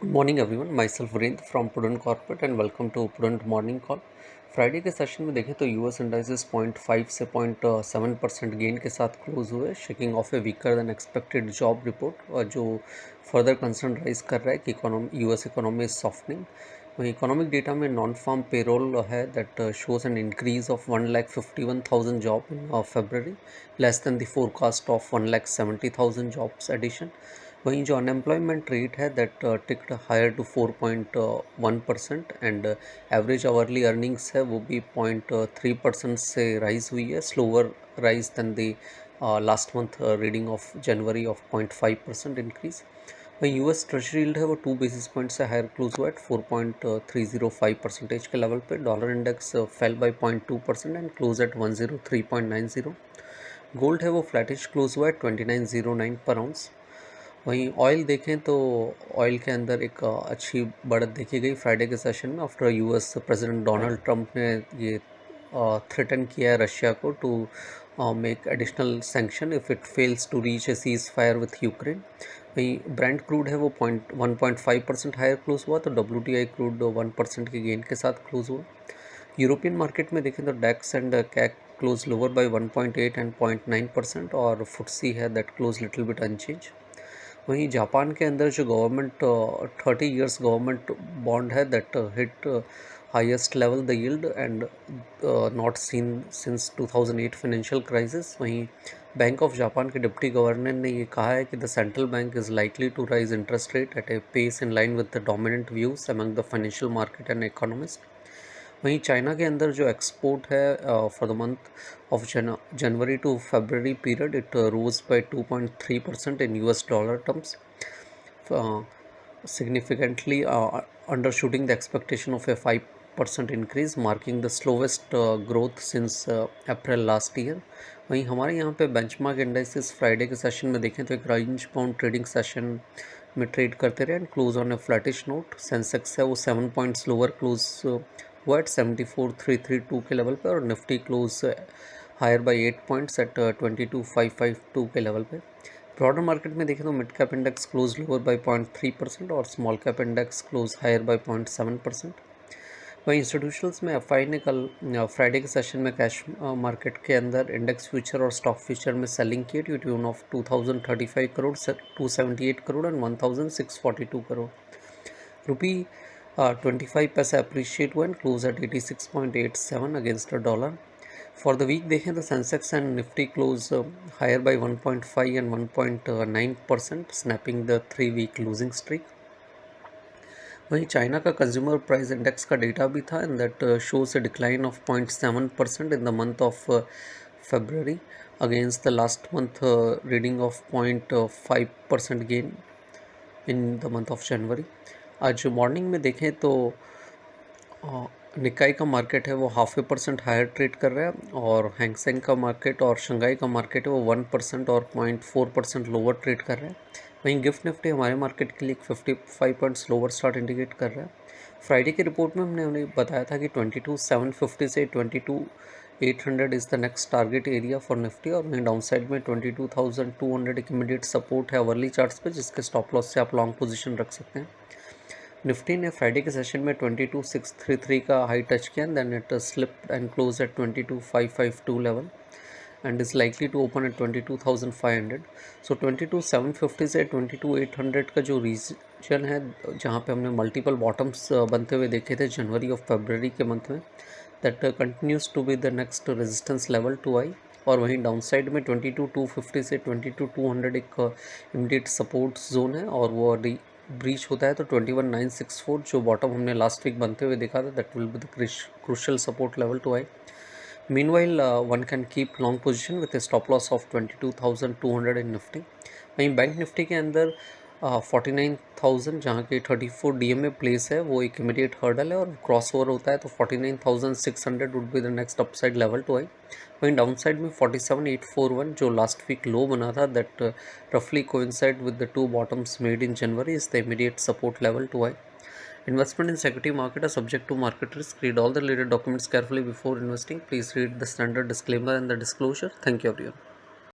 Good morning everyone, myself Virendra from Prudent Corporate and welcome to Prudent morning call. Friday के session में देखें तो US indices 0.5 से 0.7% gain के साथ क्लोज हुए, shaking off a weaker than expected job report, और जो फर्दर कंसर्न राइज कर रहा है कि यूएस इकोनॉमी इज सॉफ्टनिंग। वहीं इकोनॉमिक डेटा में नॉन फार्म पेरोल है that shows an increase of 1,51,000 job in February, less than the forecast of 1,70,000 jobs addition. वहीं जो अनएम्प्लॉयमेंट रेट है that ticked higher to 4.1% and average hourly earnings है वो भी 0.3% से राइज हुई है, slower raise than the last month reading of January of 0.5% increase. वहीं यूएस ट्रेजरी यील्ड है वो 2 बेसिस पॉइंट से हायर क्लोज हुआ एट 4.305 परसेंटेज के लेवल पे। Dollar index fell by 0.2% and close at 103.90। Gold है वो फ्लैटिश क्लोज हुआ है 2909 पर आउंस। वहीं ऑयल देखें तो ऑयल के अंदर एक अच्छी बढ़त देखी गई फ्राइडे के सेशन में, after US president Donald Trump ने ये थ्रेटन किया है रशिया को to make additional sanction if it fails to reach a cease fire with Ukraine. वहीं ब्रेंट क्रूड है वो 1.5% हायर क्लोज हुआ, तो WTI क्रूड 1% के गेन के साथ क्लोज हुआ। यूरोपियन मार्केट में देखें तो DAX and CAC close lower by 1.8 and 0.9%, और फुट्सी है that close little bit unchanged. वहीं जापान के अंदर जो गवर्नमेंट 30 years गवर्नमेंट बॉन्ड है that hit highest level the yield and not seen since 2008 financial crisis. वहीं बैंक ऑफ जापान के deputy governor ने ये कहा है कि the central bank is likely to raise interest rate at a pace in line with the dominant views among the financial market and economist. वहीं China के अंदर जो एक्सपोर्ट है for the month of January to February period it rose by 2.3% in US dollar terms, significantly undershooting the expectation of a 5% increase, marking the slowest growth since April last year. वहीं हमारे यहाँ पे benchmark indices Friday के session में देखें तो एक range bound trading session में ट्रेड करते रहे and close on a flattish note. Sensex है वो 7 पॉइंट्स लोअर क्लोज हुआ एट 74,332 के लेवल पे, और Nifty close higher by 8 points at 22,552 के लेवल पे। ब्रॉडर मार्केट में देखें तो mid cap index close lower by 0.3% और small cap index close higher bye 0.7%। वहीं इंस्टीट्यूशनल्स में एफआई ने कल फ्राइडे के सेशन में कैश मार्केट के अंदर इंडेक्स फ्यूचर और स्टॉक फ्यूचर में सेलिंग की to tune of 2035 crore, 278 crore and 1642 crore. Rupee 25 paise appreciate हुआ and close at 86.87 against the dollar. For the week देखें तो Sensex and Nifty close higher by 1.5 and 1.9%, snapping the 3 week losing streak. वहीं China का consumer price index का data भी था and that shows a decline of 0.7% in the month of February against the last month reading of 0.5% gain in the month of जनवरी। आज morning में देखें तो निकाई का मार्केट है वो 0.5% हायर ट्रेड कर रहा है, और हैंगसेंग का मार्केट और शंघाई का मार्केट है वो 1% और 0.4% लोअर ट्रेड कर रहा है। वहीं गिफ्ट निफ्टी हमारे मार्केट के लिए 55 पॉइंट्स लोअर स्टार्ट इंडिकेट कर रहा है। फ्राइडे की रिपोर्ट में हमने उन्हें बताया था कि 22,750 से 22,800 is the next target area for Nifty, और वहीं डाउन साइड में 22,200 एक इमीडिएट सपोर्ट है अवर्ली चार्ट्स पे, जिसके स्टॉप लॉस से आप लॉन्ग पोजीशन रख सकते हैं। निफ्टी ने फ्राइडे के सेशन में 22,633 का हाई टच किया, then it slipped and close at 22,552 level and is likely to open at 22,500। So 22,750 से 22,800 का जो रीजन है जहाँ पे हमने मल्टीपल बॉटम्स बनते हुए देखे थे जनवरी और फरवरी के मंथ में, that continues to be the next resistance level to eye. और वहीं डाउन साइड में 22,250 से 22,200 एक इमीडिएट सपोर्ट जोन है, और वो ब्रीच होता है तो 21,964 जो बॉटम हमने लास्ट वीक बनते हुए देखा था, that will be the crucial support level to eye. Meanwhile, one can keep long position with a stop loss of 22,200 in Nifty. वहीं बैंक निफ्टी के अंदर 49,000 जहाँ के 34 DMA प्लेस है वो एक इमीडिएट हर्डल है, और क्रॉस ओवर होता है तो 49,600 would be the next upside level to eye. वहीं डाउन साइड में 47,841 जो लास्ट वीक लो बना था, दैट रफली coincide with the two bottoms made in January is the immediate support level to eye. Investment in security market are subject to market risk. Read all the related documents carefully before investing. Please read the standard disclaimer and the disclosure. Thank you everyone.